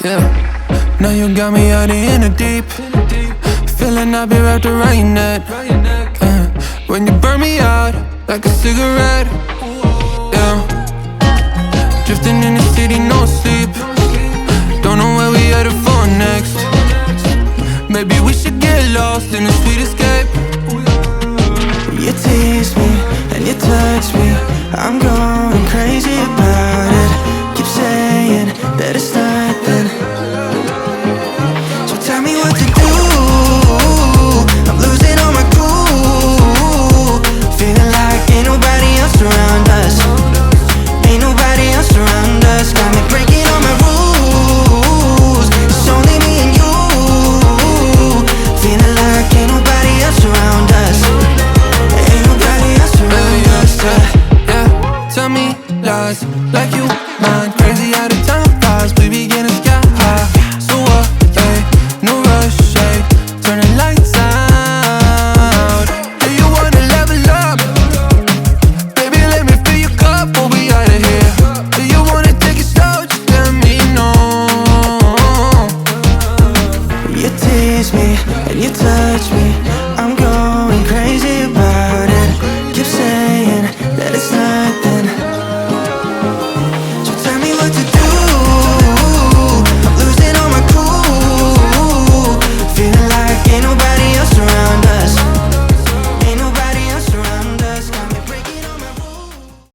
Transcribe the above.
Yeah. Now you got me out in the deep, feeling I'll be wrapped around your neck. When you burn me out like a cigarette. Yeah. Drifting in the city, no sleep. Don't know where we headed for next. Maybe we should get lost in a sweet escape. You tease me and you touch me, I'm going crazy about it. Keep saying that it's nothing, so tell me what to do. I'm losing all my cool, feeling like ain't nobody else around us. Ain't nobody else around us. Got me breaking all my rules. It's only me and you, feeling like ain't nobody else around us. Ain't nobody else around us. Yeah, tell me lies like you mind. Crazy out of time flies, we be getting sky high. So what, hey, no rush, hey, turn the lights out. Do you wanna level up? Baby, let me fill your cup, we'll be out of here. Do you wanna take it slow? Just let me know. You tease me and you touch me,